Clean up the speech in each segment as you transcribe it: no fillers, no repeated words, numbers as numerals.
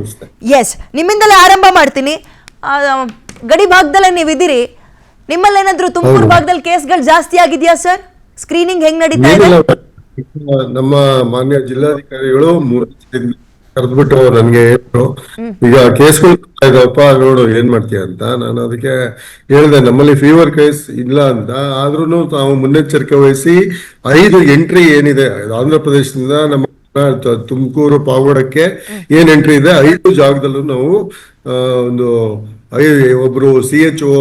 ನಮಸ್ತೆ. ಎಸ್, ನಿಮ್ಮಿಂದಲೇ ಆರಂಭ ಮಾಡ್ತೀನಿ. ಗಡಿ ಭಾಗದಲ್ಲೇ ನೀವಿದ್ದೀರಿ, ನಿಮ್ಮಲ್ಲೇನಾದ್ರೂ ತುಮಕೂರು ಭಾಗದಲ್ಲಿ ಕೇಸ್ಗಳು ಜಾಸ್ತಿ ಆಗಿದೆಯಾ ಸರ್? ಸ್ಕ್ರೀನಿಂಗ್ ಹೆಂಗ್ ನಡೀತಾ ಇದೆ? ನಮ್ಮ ಮಾನ್ಯ ಜಿಲ್ಲಾಧಿಕಾರಿಗಳು ಕರೆದ್ಬಿಟ್ಟು ನನ್ಗೆ ಹೇಳಿದ್ರು, ಈಗ ಕೇಸ್ಗಳು ಇದಪ್ಪ ನೋಡು ಏನ್ ಮಾಡ್ತೀಯ ಅಂತ. ನಾನು ಅದಕ್ಕೆ ಹೇಳಿದೆ ನಮ್ಮಲ್ಲಿ ಫೀವರ್ ಕೇಸ್ ಇಲ್ಲ ಅಂತ, ಆದ್ರೂ ನಾವು ಮುನ್ನೆಚ್ಚರಿಕೆ ವಹಿಸಿ 5 ಎಂಟ್ರಿ ಏನಿದೆ ಆಂಧ್ರ ಪ್ರದೇಶದಿಂದ ನಮ್ಮ ತುಮಕೂರು ಪಾವಗಡಕ್ಕೆ ಏನ್ ಎಂಟ್ರಿ ಇದೆ 5 ಜಾಗದಲ್ಲೂ ನಾವು ಒಂದು ಒಬ್ರು CHO,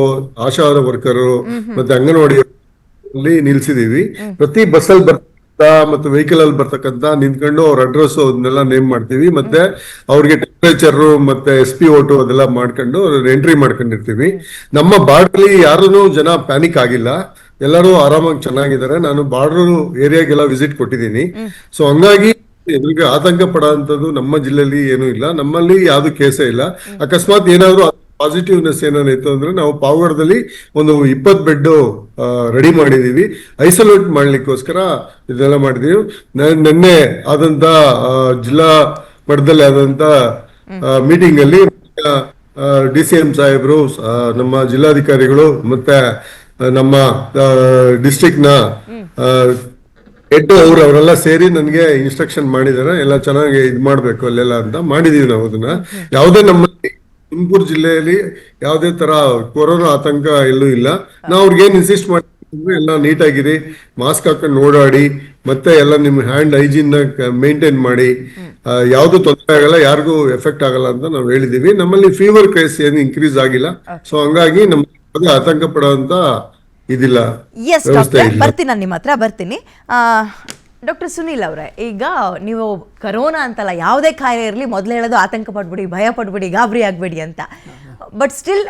ಆಶಾ ವರ್ಕರು ಮತ್ತೆ ಅಂಗನವಾಡಿ ನಿಲ್ಸಿದೀವಿ. ಪ್ರತಿ ಬಸ್ಸಲ್ಲಿ ಮತ್ತೆ ವೆಹಿಕಲ್ ಅಲ್ಲಿ ಬರ್ತಕ್ಕಂತ ನಿಂತ್ಕೊಂಡು ಅವ್ರ ಅಡ್ರೆಸ್ ಅದನ್ನೆಲ್ಲ ನೇಮ್ ಮಾಡ್ತೀವಿ. ಮತ್ತೆ ಅವ್ರಿಗೆ ಟೆಂಪರೇಚರ್ ಮತ್ತೆ SpO2 ಅದೆಲ್ಲ ಮಾಡ್ಕೊಂಡು ಎಂಟ್ರಿ ಮಾಡ್ಕೊಂಡಿರ್ತೀವಿ. ನಮ್ಮ ಬಾರ್ಡರ್ ಯಾರು ಜನ ಪ್ಯಾನಿಕ್ ಆಗಿಲ್ಲ, ಎಲ್ಲರೂ ಆರಾಮಾಗಿ ಚೆನ್ನಾಗಿದ್ದಾರೆ. ನಾನು ಬಾರ್ಡರ್ ಏರಿಯಾಗೆಲ್ಲ ವಿಸಿಟ್ ಕೊಟ್ಟಿದ್ದೀನಿ. ಸೊ ಹಂಗಾಗಿ ಎಲ್ರಿಗೆ ಆತಂಕ ಪಡೋಂಥದ್ದು ನಮ್ಮ ಜಿಲ್ಲೆಯಲ್ಲಿ ಏನೂ ಇಲ್ಲ. ನಮ್ಮಲ್ಲಿ ಯಾವ್ದು ಕೇಸೇ ಇಲ್ಲ. ಅಕಸ್ಮಾತ್ ಏನಾದ್ರು ಪಾಸಿಟಿವ್ನೆಸ್ ಏನಾದ್ರು ಅಂದ್ರೆ ನಾವು ಪಾವಗಡದಲ್ಲಿ ಒಂದು 20 ಬೆಡ್ ರೆಡಿ ಮಾಡಿದೀವಿ, ಐಸೋಲೇಟ್ ಮಾಡ್ಲಿಕ್ಕೋಸ್ಕರ ಇದೆಲ್ಲ ಮಾಡಿದೀವಿ. ನಿನ್ನೆ ಆದಂತ ಜಿಲ್ಲಾ ಮಟ್ಟದಲ್ಲಿ ಆದಂತ ಮೀಟಿಂಗ್ ಅಲ್ಲಿ DCM ಸಾಹೇಬ್ರು, ನಮ್ಮ ಜಿಲ್ಲಾಧಿಕಾರಿಗಳು ಮತ್ತೆ ನಮ್ಮ ಡಿಸ್ಟ್ರಿಕ್ಟ್ ನ ಹೆಡ್ ಅವರೆಲ್ಲ ಸೇರಿ ನನಗೆ ಇನ್ಸ್ಟ್ರಕ್ಷನ್ ಮಾಡಿದಾರೆ, ಎಲ್ಲ ಚೆನ್ನಾಗಿ ಇದ್ ಮಾಡ್ಬೇಕು ಅಲ್ಲೆಲ್ಲ ಅಂತ ಮಾಡಿದೀವಿ. ನಾವು ಅದನ್ನ ಯಾವುದೇ ನಮ್ಮಲ್ಲಿ ತುಮಕೂರು ಜಿಲ್ಲೆಯಲ್ಲಿ ಯಾವುದೇ ತರ ಕೊರೋನಾ ಆತಂಕ ಎಲ್ಲೂ ಇಲ್ಲ. ನಾವು ಅವ್ರಿಗೇನ್ ಇನ್ಸಿಸ್ಟ್ ಮಾಡ್ತೀವಿ, ಎಲ್ಲ ನೀಟಾಗಿರಿ, ಮಾಸ್ಕ್ ಹಾಕೊಂಡು ಓಡಾಡಿ, ಮತ್ತೆ ಎಲ್ಲ ನಿಮ್ ಹ್ಯಾಂಡ್ ಹೈಜೀನ್ ನ ಮೇಂಟೈನ್ ಮಾಡಿ, ಯಾವ್ದು ತೊಂದರೆ ಆಗಲ್ಲ, ಯಾರಿಗೂ ಎಫೆಕ್ಟ್ ಆಗಲ್ಲ ಅಂತ ನಾವು ಹೇಳಿದೀವಿ. ನಮ್ಮಲ್ಲಿ ಫೀವರ್ ಕೇಸ್ ಏನು ಇನ್ಕ್ರೀಸ್ ಆಗಿಲ್ಲ. ಸೊ ಹಂಗಾಗಿ ನಮ್ಗೆ ಆತಂಕ ಪಡುವಂತ ಇದಿಲ್ಲ. ಎಸ್ ಡಾಕ್ಟರ್, ಬರ್ತೀನಿ, ನಾನು ನಿಮ್ಮ ಹತ್ರ ಬರ್ತೀನಿ. ಡಾಕ್ಟರ್ ಸುನೀಲ್ ಅವರೇ, ಈಗ ನೀವು ಕರೋನಾ ಅಂತಲ್ಲ, ಯಾವುದೇ ಕಾಯಿಲೆ ಇರಲಿ ಮೊದಲು ಹೇಳೋದು ಆತಂಕ ಪಡ್ಬಿಡಿ, ಭಯ ಪಡ್ಬಿಡಿ, ಗಾಬರಿ ಆಗಬೇಡಿ ಅಂತ. ಬಟ್ ಸ್ಟಿಲ್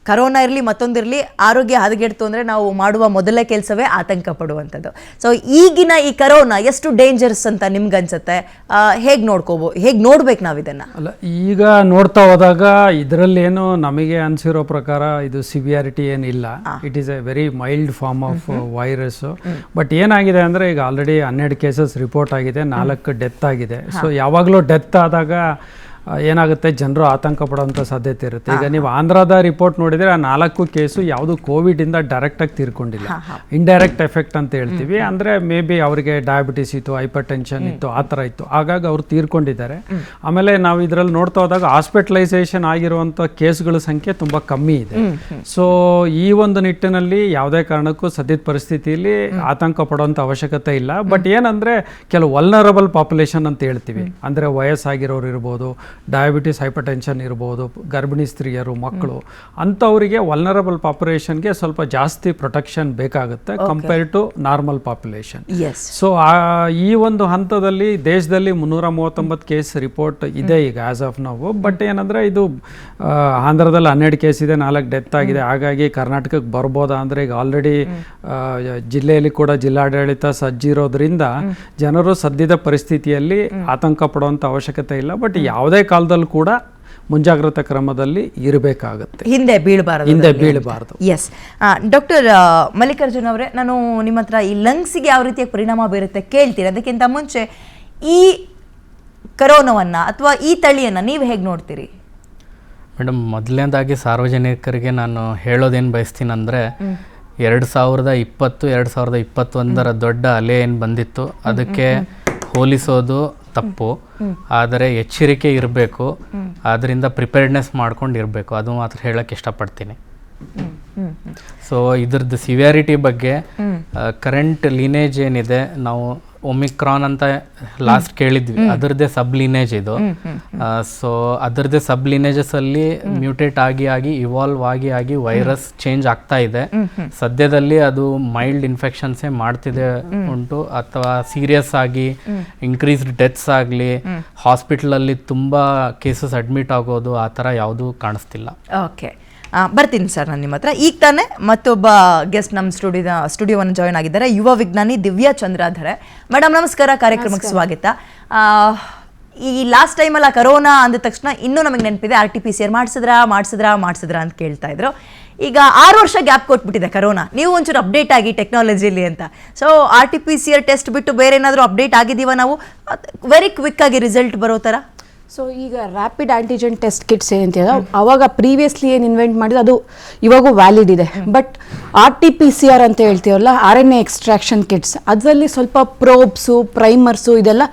ಕರೋನಾ ಇರಲಿ ಮತ್ತೊಂದಿರಲಿ, ಆರೋಗ್ಯ ಹದಗೆಡ್ತು ಅಂದರೆ ನಾವು ಮಾಡುವ ಮೊದಲ ಕೆಲಸವೇ ಆತಂಕ ಪಡುವಂಥದ್ದು. ಸೊ ಈಗಿನ ಈ ಕರೋನಾ ಎಷ್ಟು ಡೇಂಜರ್ಸ್ ಅಂತ ನಿಮ್ಗೆ ಅನ್ಸುತ್ತೆ? ಹೇಗೆ ನೋಡ್ಬೇಕು ನಾವು ಇದನ್ನು? ಅಲ್ಲ, ಈಗ ನೋಡ್ತಾ ಹೋದಾಗ ಇದರಲ್ಲೇನು ನಮಗೆ ಅನಿಸಿರೋ ಪ್ರಕಾರ ಇದು ಸಿವಿಯಾರಿಟಿ ಏನಿಲ್ಲ. It is a very mild form of virus. But ಏನಾಗಿದೆ ಅಂದರೆ ಈಗ ಆಲ್ರೆಡಿ 12 ಕೇಸಸ್ ರಿಪೋರ್ಟ್ ಆಗಿದೆ, 4 ಡೆತ್ ಆಗಿದೆ. ಸೊ ಯಾವಾಗಲೂ ಡೆತ್ ಆದಾಗ ಏನಾಗುತ್ತೆ, ಜನರು ಆತಂಕ ಪಡೋಂಥ ಸಾಧ್ಯತೆ ಇರುತ್ತೆ. ಈಗ ನೀವು ಆಂಧ್ರದ ರಿಪೋರ್ಟ್ ನೋಡಿದರೆ ಆ 4 ಕೇಸು ಯಾವುದು ಕೋವಿಡಿಂದ ಡೈರೆಕ್ಟಾಗಿ ತೀರ್ಕೊಂಡಿಲ್ಲ, ಇಂಡೈರೆಕ್ಟ್ ಎಫೆಕ್ಟ್ ಅಂತ ಹೇಳ್ತೀವಿ. ಅಂದರೆ ಮೇ ಬಿ ಅವರಿಗೆ ಡಯಾಬಿಟಿಸ್ ಇತ್ತು, ಹೈಪರ್ ಟೆನ್ಷನ್ ಇತ್ತು, ಆ ಥರ ಇತ್ತು, ಹಾಗಾಗಿ ಅವ್ರು ತೀರ್ಕೊಂಡಿದ್ದಾರೆ. ಆಮೇಲೆ ನಾವು ಇದರಲ್ಲಿ ನೋಡ್ತಾ ಹೋದಾಗ ಹಾಸ್ಪಿಟಲೈಸೇಷನ್ ಆಗಿರುವಂಥ ಕೇಸ್ಗಳ ಸಂಖ್ಯೆ ತುಂಬ ಕಮ್ಮಿ ಇದೆ. ಸೊ ಈ ಒಂದು ನಿಟ್ಟಿನಲ್ಲಿ ಯಾವುದೇ ಕಾರಣಕ್ಕೂ ಸದ್ಯದ ಪರಿಸ್ಥಿತಿಯಲ್ಲಿ ಆತಂಕ ಪಡೋಂಥ ಅವಶ್ಯಕತೆ ಇಲ್ಲ. ಬಟ್ ಏನಂದರೆ ಕೆಲವು ವಲ್ನರಬಲ್ ಪಾಪ್ಯುಲೇಷನ್ ಅಂತ ಹೇಳ್ತೀವಿ, ಅಂದರೆ ವಯಸ್ಸಾಗಿರೋರು ಇರ್ಬೋದು, ಡಯಾಬಿಟಿಸ್, ಹೈಪರ್ ಟೆನ್ಷನ್ ಇರ್ಬೋದು, ಗರ್ಭಿಣಿ ಸ್ತ್ರೀಯರು, ಮಕ್ಕಳು, ಅಂಥವರಿಗೆ ವಲ್ನರಬಲ್ ಪಾಪ್ಯುಲೇಷನ್ಗೆ ಸ್ವಲ್ಪ ಜಾಸ್ತಿ ಪ್ರೊಟೆಕ್ಷನ್ ಬೇಕಾಗುತ್ತೆ compare to normal population. So ಈ ಒಂದು ಹಂತದಲ್ಲಿ ದೇಶದಲ್ಲಿ 339 ಕೇಸ್ ರಿಪೋರ್ಟ್ ಇದೆ ಈಗ ಆಸ್ ಆಫ್ ನಾವು. ಬಟ್ ಏನಂದರೆ ಇದು ಆಂಧ್ರದಲ್ಲಿ 12 ಕೇಸ್ ಇದೆ, 4 ಡೆತ್ ಆಗಿದೆ. ಹಾಗಾಗಿ ಕರ್ನಾಟಕಕ್ಕೆ ಬರ್ಬೋದಾ ಅಂದರೆ ಈಗ ಆಲ್ರೆಡಿ ಜಿಲ್ಲೆಯಲ್ಲಿ ಕೂಡ ಜಿಲ್ಲಾಡಳಿತ ಸಜ್ಜಿರೋದ್ರಿಂದ ಜನರು ಸದ್ಯದ ಪರಿಸ್ಥಿತಿಯಲ್ಲಿ ಆತಂಕ ಪಡುವಂಥ ಅವಶ್ಯಕತೆ ಇಲ್ಲ. ಬಟ್ ಯಾವುದೇ ಕಾಲದಲ್ಲೂ ಕೂಡ ಮುಂಜಾಗ್ರತಾ ಕ್ರಮದಲ್ಲಿ ಇರಬೇಕಾಗುತ್ತೆ, ಹಿಂದೆ ಬೀಳಬಾರದು. ಎಸ್ ಡಾಕ್ಟರ್ ಮಲ್ಲಿಕಾರ್ಜುನ್ ಅವರೇ, ನಾನು ನಿಮ್ಮ ಹತ್ರ ಈ ಲಂಗ್ಸಿಗೆ ಯಾವ ರೀತಿಯ ಪರಿಣಾಮ ಬೀರುತ್ತೆ ಕೇಳ್ತೀರಿ. ಅದಕ್ಕಿಂತ ಮುಂಚೆ ಈ ಕರೋನಾವನ್ನು ಅಥವಾ ಈ ತಳಿಯನ್ನು ನೀವು ಹೇಗೆ ನೋಡ್ತೀರಿ? ಮೇಡಮ್, ಮೊದಲನೇದಾಗಿ ಸಾರ್ವಜನಿಕರಿಗೆ ನಾನು ಹೇಳೋದೇನು ಬಯಸ್ತೀನಿ ಅಂದರೆ, 2020 2021 ದೊಡ್ಡ ಅಲೆ ಏನು ಬಂದಿತ್ತು ಅದಕ್ಕೆ ಹೋಲಿಸೋದು ತಪ್ಪು. ಆದರೆ ಎಚ್ಚರಿಕೆ ಇರಬೇಕು, ಅದರಿಂದ ಪ್ರಿಪೇರ್ಡ್ನೆಸ್ ಮಾಡ್ಕೊಂಡು ಇರಬೇಕು, ಅದು ಮಾತ್ರ ಹೇಳಕ್ಕೆ ಇಷ್ಟಪಡ್ತೀನಿ. ಸೊ ಇದ್ರದ್ದು ಸಿವಿಯಾರಿಟಿ ಬಗ್ಗೆ ಕರೆಂಟ್ ಲೀನೇಜ್ ಏನಿದೆ, ನಾವು ಒಮಿಕ್ರಾನ್ ಅಂತ ಲಾಸ್ಟ್ ಕೇಳಿದ್ವಿ, ಅದರದ್ದೇ ಸಬ್ ಲೀನೇಜ್ ಇದು. ಸೊ ಅದರದ್ದೇ ಸಬ್ ಲೀನೇಜಸ್ ಅಲ್ಲಿ ಮ್ಯೂಟೇಟ್ ಆಗಿ ಇವಾಲ್ವ್ ಆಗಿ ವೈರಸ್ ಚೇಂಜ್ ಆಗ್ತಾ ಇದೆ. ಸದ್ಯದಲ್ಲಿ ಅದು ಮೈಲ್ಡ್ ಇನ್ಫೆಕ್ಷನ್ಸೇ ಮಾಡ್ತಿದೆ ಉಂಟು, ಅಥವಾ ಸೀರಿಯಸ್ ಆಗಿ ಇನ್ಕ್ರೀಸ್ಡ್ ಡೆತ್ಸ್ ಆಗಲಿ, ಹಾಸ್ಪಿಟಲಲ್ಲಿ ತುಂಬ ಕೇಸಸ್ ಅಡ್ಮಿಟ್ ಆಗೋದು, ಆ ಥರ ಯಾವುದೂ ಕಾಣಿಸ್ತಿಲ್ಲ. ಓಕೆ, ಬರ್ತೀನಿ ಸರ್ ನಾನು ನಿಮ್ಮ ಹತ್ರ. ಈಗ ತಾನೇ ಮತ್ತೊಬ್ಬ ಗೆಸ್ಟ್ ನಮ್ಮ ಸ್ಟುಡಿಯೋವನ್ನು ಜಾಯ್ನ್ ಆಗಿದ್ದಾರೆ, ಯುವ ವಿಜ್ಞಾನಿ ದಿವ್ಯಾ ಚಂದ್ರಾಧರೆ. ಮೇಡಮ್ ನಮಸ್ಕಾರ, ಕಾರ್ಯಕ್ರಮಕ್ಕೆ ಸ್ವಾಗತ. ಈ ಲಾಸ್ಟ್ ಟೈಮಲ್ಲ ಕರೋನಾ ಅಂದ ತಕ್ಷಣ ಇನ್ನೂ ನಮಗೆ ನೆನಪಿದೆ, RT-PCR ಮಾಡಿಸಿದ್ರಾ ಅಂತ ಕೇಳ್ತಾ ಇದ್ರು. ಈಗ 6 ವರ್ಷ ಗ್ಯಾಪ್ ಕೊಟ್ಬಿಟ್ಟಿದೆ ಕರೋನಾ. ನೀವು ಒಂಚೂರು ಅಪ್ಡೇಟ್ ಆಗಿ ಟೆಕ್ನಾಲಜಿಲಿ ಅಂತ. ಸೊ RT-PCR ಟೆಸ್ಟ್ ಬಿಟ್ಟು ಬೇರೆ ಏನಾದರೂ ಅಪ್ಡೇಟ್ ಆಗಿದ್ದೀವ ನಾವು, ವೆರಿ ಕ್ವಿಕ್ ಆಗಿ ರಿಸಲ್ಟ್ ಬರೋ ಥರ? ಸೊ ಈಗ ರ್ಯಾಪಿಡ್ ಆಂಟಿಜೆನ್ ಟೆಸ್ಟ್ ಕಿಟ್ಸ್ ಏನಂತೀರ ಅವಾಗ ಪ್ರೀವಿಯಸ್ಲಿ ಏನು ಇನ್ವೆಂಟ್ ಮಾಡಿದ್ರು ಅದು ಇವಾಗೂ ವ್ಯಾಲಿಡ್ ಇದೆ. ಬಟ್ RT-PCR ಅಂತ ಹೇಳ್ತೀವಲ್ಲ, RNA ಎಕ್ಸ್ಟ್ರಾಕ್ಷನ್ ಕಿಟ್ಸ್, ಅದರಲ್ಲಿ ಸ್ವಲ್ಪ ಪ್ರೋಬ್ಸು ಪ್ರೈಮರ್ಸು ಇದೆಲ್ಲ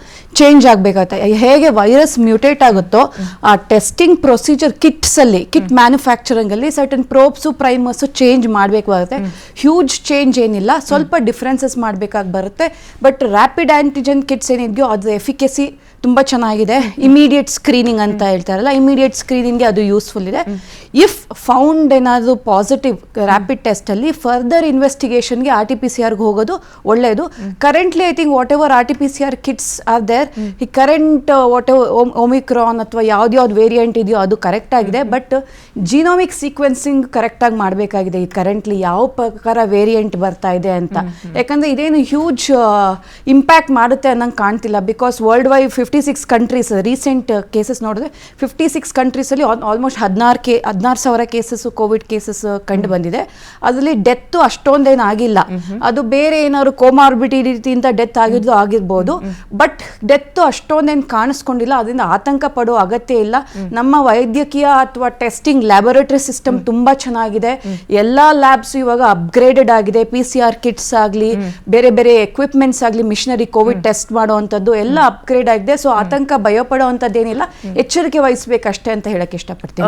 ಚೇಂಜ್ ಆಗಬೇಕಾಗುತ್ತೆ. ಹೇಗೆ ವೈರಸ್ ಮ್ಯೂಟೇಟ್ ಆಗುತ್ತೋ ಆ ಟೆಸ್ಟಿಂಗ್ ಪ್ರೊಸೀಜರ್ ಕಿಟ್ಸಲ್ಲಿ, ಕಿಟ್ ಮ್ಯಾನುಫ್ಯಾಕ್ಚರಿಂಗಲ್ಲಿ ಸರ್ಟನ್ ಪ್ರೋಬ್ಸು ಪ್ರೈಮರ್ಸು ಚೇಂಜ್ ಮಾಡಬೇಕಾಗುತ್ತೆ. ಹ್ಯೂಜ್ ಚೇಂಜ್ ಏನಿಲ್ಲ, ಸ್ವಲ್ಪ ಡಿಫ್ರೆನ್ಸಸ್ ಮಾಡಬೇಕಾಗಿ ಬರುತ್ತೆ. ಬಟ್ ರ್ಯಾಪಿಡ್ ಆಂಟಿಜೆನ್ ಕಿಟ್ಸ್ ಏನಿದೆಯೋ ಅದು ಎಫಿಕೆಸಿ ತುಂಬ ಚೆನ್ನಾಗಿದೆ. ಇಮಿಡಿಯೇಟ್ ಸ್ಕ್ರೀನಿಂಗ್ ಅಂತ ಹೇಳ್ತಾರಲ್ಲ, ಇಮಿಡಿಯೇಟ್ ಸ್ಕ್ರೀನಿಂಗ್ಗೆ ಅದು ಯೂಸ್ಫುಲ್ ಇದೆ. ಇಫ್ ಫೌಂಡ್ ಏನಾದರೂ ಪಾಸಿಟಿವ್ ರ್ಯಾಪಿಡ್ ಟೆಸ್ಟಲ್ಲಿ ಫರ್ದರ್ ಇನ್ವೆಸ್ಟಿಗೇಷನ್ಗೆ RT-PCRಗೆ ಹೋಗೋದು ಒಳ್ಳೆಯದು. Currently I think whatever RT-PCR kits are there, ಈ ಕರೆಂಟ್ ವಾಟ್ ಎವರ್ ಒಮಿಕ್ರಾನ್ ಅಥವಾ ಯಾವ್ದು ವೇರಿಯಂಟ್ ಇದೆಯೋ ಅದು ಕರೆಕ್ಟ್ ಆಗಿದೆ. ಬಟ್ ಜೀನೋಮಿಕ್ ಸೀಕ್ವೆನ್ಸಿಂಗ್ ಕರೆಕ್ಟಾಗಿ ಮಾಡಬೇಕಾಗಿದೆ. ಈ ಕರೆಂಟ್ಲಿ ಯಾವ ಪ್ರಕಾರ ವೇರಿಯಂಟ್ ಬರ್ತಾ ಇದೆ ಅಂತ. ಯಾಕಂದರೆ ಇದೇನು ಹ್ಯೂಜ್ ಇಂಪ್ಯಾಕ್ಟ್ ಮಾಡುತ್ತೆ ಅನ್ನಂಗೆ ಕಾಣ್ತಿಲ್ಲ. Because world wide 56 countries recent cases ನೋಡಿದ್ರೆ 56 ಕಂಟ್ರೀಸಲ್ಲಿ ಆಲ್ಮೋಸ್ಟ್ 16,000 ಕೇಸಸ್ಸು ಕೋವಿಡ್ ಕೇಸಸ್ ಕಂಡು ಬಂದಿದೆ. ಅದರಲ್ಲಿ ಡೆತ್ತು ಅಷ್ಟೊಂದೇನು ಆಗಿಲ್ಲ. ಅದು ಬೇರೆ ಏನಾದ್ರು ಕೋಮಾರ್ಬಿಡಿಟಿಯಿಂದ ಡೆತ್ ಆಗಿರ್ಬೋದು. ಬಟ್ ಡೆತ್ತು ಅಷ್ಟೊಂದೇನು ಕಾಣಿಸ್ಕೊಂಡಿಲ್ಲ. ಅದರಿಂದ ಆತಂಕ ಪಡೋ ಅಗತ್ಯ ಇಲ್ಲ. ನಮ್ಮ ವೈದ್ಯಕೀಯ ಅಥವಾ ಟೆಸ್ಟಿಂಗ್ ಲ್ಯಾಬೊರೇಟರಿ ಸಿಸ್ಟಮ್ ತುಂಬ ಚೆನ್ನಾಗಿದೆ. ಎಲ್ಲ ಲ್ಯಾಬ್ಸ್ ಇವಾಗ ಅಪ್ಗ್ರೇಡೆಡ್ ಆಗಿದೆ. PCR ಕಿಟ್ಸ್ ಆಗಲಿ, ಬೇರೆ ಬೇರೆ ಎಕ್ವಿಪ್ಮೆಂಟ್ಸ್ ಆಗಲಿ, ಮಿಷನರಿ ಕೋವಿಡ್ ಟೆಸ್ಟ್ ಮಾಡುವಂಥದ್ದು ಎಲ್ಲ ಅಪ್ಗ್ರೇಡ್ ಆಗಿದೆ. ಸೊ ಆತಂಕ ಭಯಪಡೋ ಅಂಥದ್ದೇನಿಲ್ಲ, ಎಚ್ಚರಿಕೆ ವಹಿಸ್ಬೇಕಷ್ಟೇ ಅಂತ ಹೇಳಕ್ಕೆ ಇಷ್ಟಪಡ್ತೀನಿ.